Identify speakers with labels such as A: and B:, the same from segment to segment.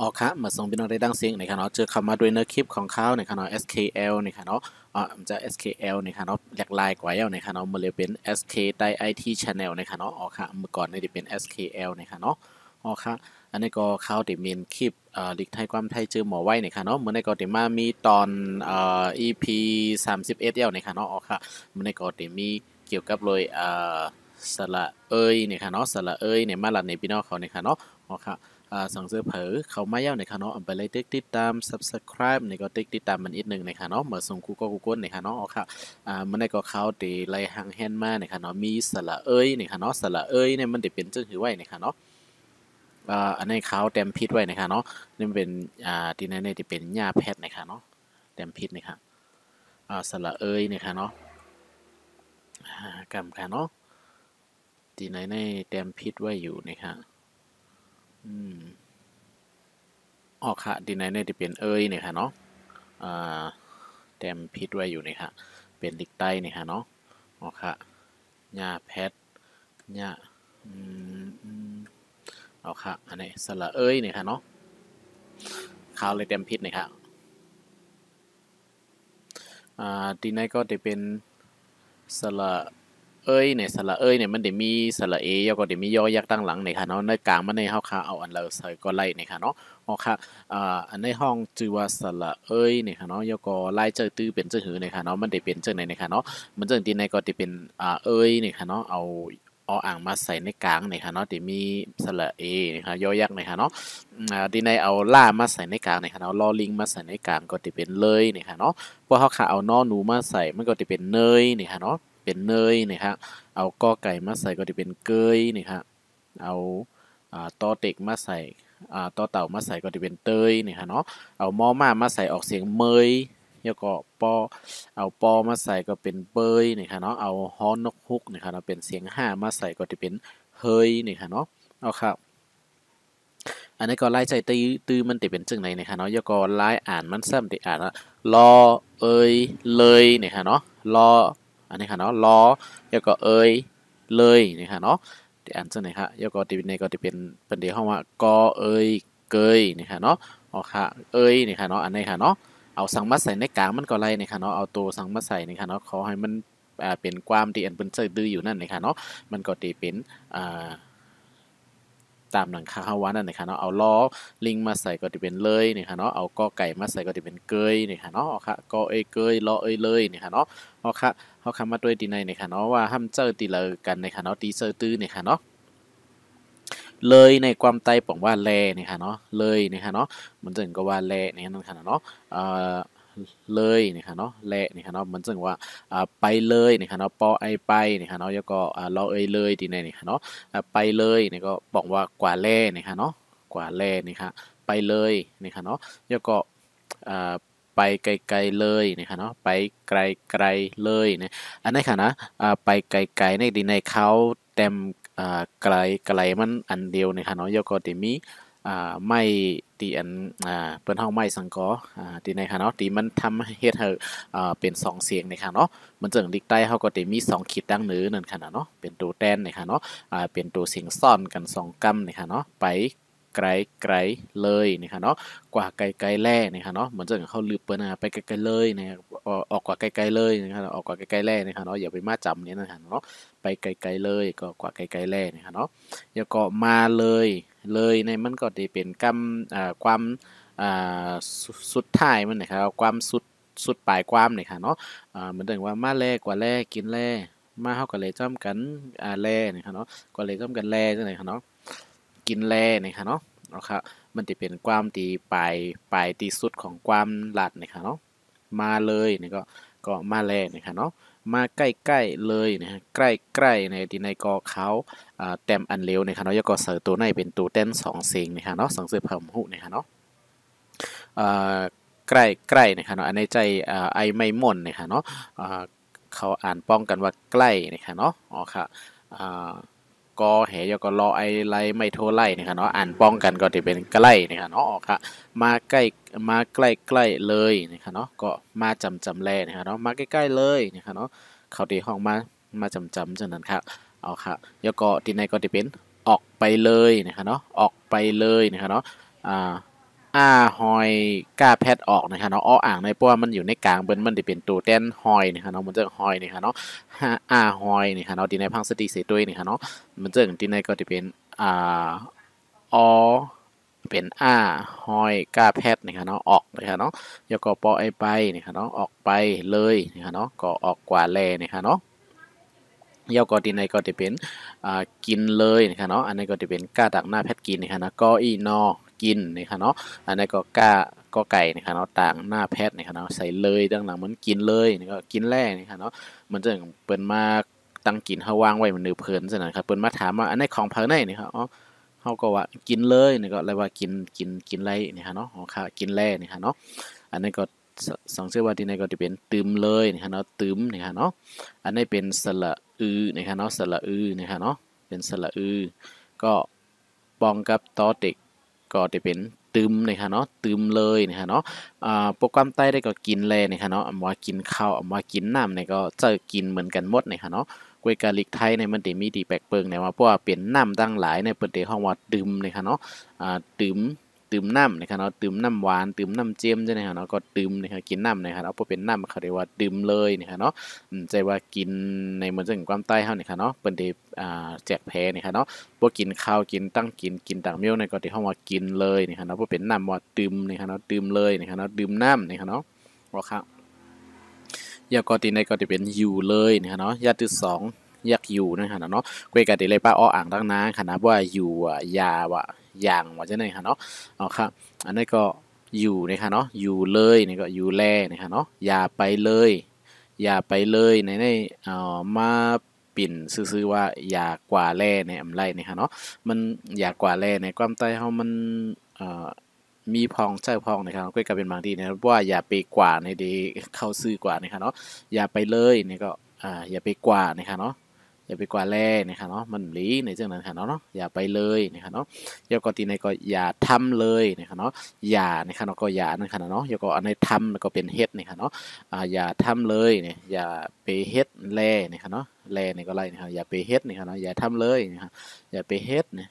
A: ออกครับมาส่งพี่น้องได้ดังเสียงนะครับเนาะเจอคำมาด้วยเนื้อคลิปของเขานะครับเนาะ SKL นะครับเนาะมันจะ SKL นะครับเนาะหลากหลายกว่านะครับเนาะมันเลยเป็น SK ได้ IT Channel นะครับเนาะออกครับเมื่อก่อนนี่จะเป็น SKL นะครับเนาะออกครับอันนี้ก็เขาติมีคลิปลิกไทยความไทยเจอหมอไว้นะครับเนาะเมื่อในก็ติมามีตอนEP 31นะครับเนาะออกครับเมื่อในก็ติมีเกี่ยวกับเลยสระเนี่ยค่ะเนาะสระเนี่ยมาหลัดในพี่น้องเขาเนี่ยค่ะเนาะออกครับสั่งซื้อเผอเขามาเย้าในค่ะเนาะไปเลยติดตาม subscribe ในก็ติดตามมันอีกหนึ่งในค่ะเนาะเมื่อส่งกูก็กูก้นในค่ะเนาะเอาค่ะมันในก็เขาตีไล่หางแฮนมาในค่ะเนาะมีสระในค่ะเนาะสระเนี่ยมันจะเป็นจึงหือไว้ในค่ะเนาะอันนี้เขาเต็มพิษไว้ในค่ะเนาะนี่เป็นที่นั่นเนี่ยจะเป็นหญ้าแพทในค่ะเนาะเต็มพิษในค่ะสระในค่ะเนาะกำค่ะเนาะที่ไหนในเต็มพิษไว้อยู่ในค่ะออกค่ะที่ไหนเนี่ยจะเป็นเนี่ยค่ะเนาะเต็มพิษไว้อยู่นี่ค่ะเป็นลิกใต้นี่ค่ะเนาะอ๋อค่ะหญ้าแพทหญ้าเอาค่ะอันนี้สละนี่ค่ะเนาะข้าวเลยเต็มพิษนี่ค่ะทีนี้ก็จะเป็นสละเนี่ยสระเนี่ยมันเดี๋ยวมีสระแล้วก็เดี๋ยวมียอยักษ์ตั้งหลังเนี่ยค่ะเนาะในกลางมันในเฮาค่ะเอาอันเราใส่ก็ไล่เนี่ยค่ะเนาะอ๋อค่ะอันในห้องชื่อว่าสระเนี่ยค่ะเนาะแล้วก็ไล่เจอตื้อเป็นเจอหือเนี่ยค่ะเนาะมันเดี๋ยวเป็นเจอไหนเนี่ยค่ะเนาะมันเจอที่ในก็จะเป็นเนี่ยค่ะเนาะเอาอ่างมาใส่ในกลางเนี่ยค่ะเนาะเดี๋ยวมีสระเนี่ยค่ะยอยักษ์เนี่ยค่ะเนาะที่ในเอาล่ามาใส่ในกลางเนี่ยค่ะเนาะลอลิงมาใส่ในกลางก็จะเป็นเลยเนี่ยค่ะเนาะพวกเขาค่ะเอานอหนูมาใส่มันก็จะเป็นเนยเนี่ยค่ะเนาะเป็นเนยนะครับเอากอไก่มาใส่ก็จะเป็นเกยนี่ครับเอาตอเต็กมาใส่ตอเต่ามาใส่ก็จะเป็นเตยนี่ครับเนาะเอามอมามาใส่ออกเสียงเมยแล้วก็ปอเอาปอมาใส่ก็เป็นเบยนี่ครับเนาะเอาฮอนนกฮุกนี่ครับเป็นเสียงห้ามาใส่ก็จะเป็นเฮยนี่ครับเนาะเอาครับอันนี้ก็ไล่ใจตื้อมันติเป็นจึงไหนนะครับเนาะแล้วก็ไล่อ่านมันซ้ำติอ่านละรอเลยเนี่ยค่ะเนาะรออันนี้ค่ะเนาะรอแล้วก็เลยนี่ค่ะเนาะที่อ่านจังไหนครับแล้วก็ที่ในก็ที่เป็นเดียวเข้าว่ากอเกยนี่ค่ะเนาะอ๋อค่ะนี่ค่ะเนาะอันนี้ค่ะเนาะเอาสังมาใส่ในกลางมันก็ไล่นี่ค่ะเนาะเอาตัวสังมาใส่นี่ค่ะเนาะขอให้มันเป็นความที่อันเป็นเจอดื้ออยู่นั่นนี่ค่ะเนาะมันก็ตีเป็นตามหลังคาฮาวานั่นนะคะเนาะเอาล้อลิงมาใส่ก็จะเป็นเลยนี่ค่ะเนาะเอากอไก่มาใส่ก็จะเป็นเกยนี่ค่ะเนาะค่ะกอเกยล้อเลยนี่ค่ะเนาะเอาค่ะเขาคำมาด้วยตีในนี่ค่ะเนาะว่าห้ามเจอตีเลยกันนี่ค่ะเนาะตีเซอร์ตื้อนี่ค่ะเนาะเลยในความไตป่องว่าแลนี่ค่ะเนาะเลยนี่ค่ะเนาะมันจึงก็ว่าแลนี่นั่นค่ะเนาะเลยนี่ค่ะเนาะแลนี่ค่ะเนาะมันจึงว่าไปเลยนี่ค่ะเนาะปอไอไปนี่ค่ะเนาะแล้วก็เราเลยตีในนี่ค่ะเนาะไปเลยนี่ก็บอกว่ากว่าแล่นี่ค่ะเนาะกว่าแล่นี่ค่ะไปเลยนี่ค่ะเนาะแล้วก็ไปไกลๆเลยนี่ค่ะเนาะไปไกลๆเลยเนี่ยอันนี้ค่ะนะไปไกลๆในดีในเขาเต็มไกลมันอันเดียวนี่ค่ะเนาะแล้วก็ตีมีไม่ตีอันเปิ้นเฮาไม่สังกอตีในค่ะเนาะตีมันทำเฮ็ดให้เป็นสองเสียงในค่ะเนาะมันจึงดิกใต้เฮาก็ตีมีสองขีดดังเหนือนั่นค่ะเนาะเป็นตัวแตนในค่ะเนาะเป็นตัวเสียงซ่อนกันสองกำในค่ะเนาะไปไกลเลยนี่ค่ะเนาะกว่าไกลแล่นี่ค่ะเนาะเหมือนจะเขาลือเปิ้นไปไกลเลยนะครับออกกว่าไกลเลยนะครับออกกว่าไกลแล่นี่ค่ะเนาะอย่าไปมาจำเนี่ยนะคะเนาะไปไกลเลยก็กว่าไกลแล่นี่ค่ะเนาะแล้วก็มาเลยในมันก็จะเป็นกำความสุดท้ายมันนะครับความสุดปลายความเนี่ยค่ะเนาะเหมือนถึงว่ามาแลกว่าแลกินแลมาเฮาก็เลยจ้ำกันแลเนี่ยค่ะเนาะก็เลยจ้ำกันแลจังได๋ค่ะเนาะกินแลเนี่ยค่ะเนาะเอาครับมันจะเป็นความตีปลายตีสุดของความลัดเนี่ยค่ะเนาะมาเลยเนี่ยก็มาแลเนี่ยค่ะเนาะมาใกล้ๆเลยนะฮะใกล้ๆในที่ในกอเขาแต้มอันเร็วนะครับเนาะแล้วก็เสิร์ตัวในเป็นตัวเต้นสองเสียงนะครับเนาะสองเสือเพิ่มหูนะครับเนาะใกล้นะครับเนาะอันในใจไอไม่ม่นนะครับเนาะเขาอ่านป้องกันว่าใกล้นะครับเนาะอ๋อค่ะกอแหยก็รอไอไลไม่โทรไล่นะครับเนาะอ่านป้องกันก็จะเป็นใกล้นะครับเนาะอ๋อค่ะมาใกล้เลยนะครับเนาะก็มาจำแลนะครับเนาะมาใกล้ๆเลยนะครับเนาะเขาตีห้องมาจำจังนั้นครับเอาค่ะแล้วก็ที่ในก็จะเป็นออกไปเลยนะครับเนาะออกไปเลยนะครับเนาะอ่า หอยก้าแพทออกนะคะเนาะอ้ออ่างในเพราะว่ามันอยู่ในกลางเบิ้นมันจะเป็นตัวแต้นหอยนะคะเนาะมันจะหอยนะคะเนาะหอยนะคะเนาะที่ในพังสติเสด้วยนะคะเนาะมันจะที่ในก็จะเป็นอเป็นหอยก้าแพทนะคะเนาะออกนะคะเนาะแล้วก็ปอไอไปนะคะเนาะออกไปเลยนะคะเนาะก็ออกกว่าแลนะคะเนาะเยาก็ที่ในก็จะเป็นกินเลยนะคะเนาะอันนี้ก็จะเป็นก้าตักหน้าแพทกินนะคะนะก็อีนอกินนะคะเนาะอันนี้ก็ก้าก็ไก่นะคะเนาะต่างหน้าแพทนะคะเนาะใส่เลยดังหลังเหมือนกินเลยนี่ก็กินแร่นะคะเนาะมันจะเปิ้นมาตั้งกินเฮาวางไว้มันนือเพลินซะหน่อยครับเปิ้นมาถามว่าอันนี้ของภายในนี่ครับอ๋อเฮาก็ว่ากินเลยนี่ก็เลยว่ากินไรนี่ฮะเนาะอ๋อค่ะกินแร่นี่ฮะเนาะอันนี้ก็สังเกตว่าที่ในก็จะเป็นตืมเลยนี่ฮะเนาะตืมนี่ฮะเนาะอันนี้เป็นสระนี่ฮะเนาะสระนี่ฮะเนาะเป็นสระก็ปองกับตอเด็กก็จะเป็นตืมนี่ฮะเนาะตืมเลยนี่ฮะเนาะโปรแกรมใต้ได้ก็กินแลนี่ฮะเนาะว่ากินข้าวว่ากินน้ำนี่ก็จะกินเหมือนกันหมดนี่ฮะเนาะกวยกาลิกไทยในมันติมีดีแปลกเปิงเนี่ยว่าเพราะว่าเป็นน้ำตั้งหลายในเปิดเดห้องว่าดื่มนะคะเนาะดื่มน้ำนะคะเนาะดื่มน้ำหวานดื่มน้ำเจียมใช่ไหมคะเนาะก็ดื่มนะคะกินน้ำนะคะเนาะเพราะเป็นน้ำเขาเรียกว่าดื่มเลยนะคะเนาะใจว่ากินในเมืองจังความใต้เฮานี่ค่ะเนาะเปิดเดแจกแพ้นี่ค่ะเนาะพวกกินข้าวกินตั้งกินต่างเมี่ยวในก็ที่ห้องว่ากินเลยนี่ค่ะเนาะเพราะเป็นน้ำว่าดื่มนี่ค่ะเนาะดื่มเลยนี่ค่ะเนาะดื่มน้ำนี่ค่ะเนาะว่าครับยากอตีในก็จะเป็นอยู่เลยนะคะเนาะยาที่สองอยากอยู่นะคะเนาะกวยกันได้เลยป้าอ้ออ่างตั้งน้าค่ะนะว่าอยู่ยาว่ะอย่างว่าจะไหนค่ะเนาะเอาครับอันนี้ก็อยู่นะคะเนาะอยู่เลยนี่ก็อยู่แลนะคะเนาะอย่าไปเลยอย่าไปเลยในมาปิ่นซื่อๆว่าอย่ากว่าแล่ในอำไรนะคะเนาะมันอย่ากว่าแล่ในความใต้เฮามันมีพองเจ้าพองนะครับก็กลายเป็นบางทีนะครับว่าอย่าไปกว่าในเดเข้าซื้อกว่านะครับเนาะอย่าไปเลยนี่ก็อย่าไปกว่านะครับเนาะอย่าไปกว่าแล่นะครับเนาะมันหลีในเรื่องนั้นค่ะเนาะอย่าไปเลยนะครับเนาะยกตีในก็อย่าทำเลยนะครับเนาะอย่านะครับเนาะก็อย่านั่นค่ะเนาะยกอันในทำแล้วก็เป็นเฮ็ดนะครับเนาะอย่าทำเลยเนี่ยอย่าไปเฮ็ดแล่นะครับเนาะแล่นี่ก็ไล่นะครับอย่าไปเฮ็ดนะครับเนาะอย่าทำเลยนะครับอย่าไปเฮ็ดเนี่ย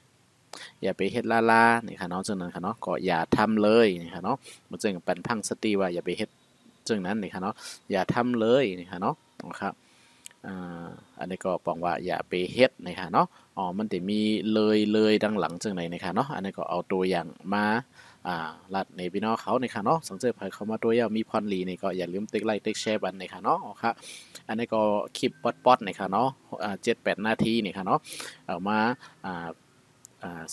A: อย่าไปเฮ็ดล่าๆนี่ค่ะเนาะจังนั้นค่ะเนาะก็อย่าทำเลยนี่ค่ะเนาะมันจึงเป็นพังสติว่าอย่าไปเฮ็ดจังนั้นนี่ค่ะเนาะอย่าทำเลยนี่ค่ะเนาะนะครับอันนี้ก็บอกว่าอย่าไปเฮ็ดนี่ค่ะเนาะมันจะมีเลยดังหลังจังไหนนี่ค่ะเนาะอันนี้ก็เอาตัวอย่างมาลัดในพี่น้องเขาในค่ะเนาะสังเกตเขามาตัวยาวมีพรลีนี่ก็อย่าลืมติ๊กไลค์ติ๊กแชร์บันในค่ะเนาะครับอันนี้ก็คลิปป๊อดในค่ะเนาะ7-8 นาทีนี่ค่ะเนาะเอามา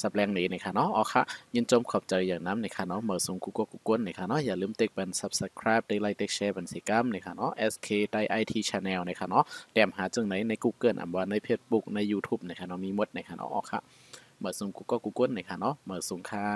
A: สับแรงนี้นะคะเนาะอ๋อค่ะยินจมขอบใจอย่างน้ำนะคะเนาะเมื่อสูงกูก็กูก้นนะคะเนาะอย่าลืมเต็กเป็น subscribe ได้ไลค์ได้แชร์เป็นสีกัมนะคะเนาะ SK ไต้ IT Channel นะคะเนาะแต้มหาจังไหนใน Google อ่ะว่าใน Facebook ใน YouTube นะคะเนาะมีหมดนะคะเนาะอ๋อค่ะเมื่อสูงกูก็กูก้นนะคะเนาะเมื่อสูงค่ะ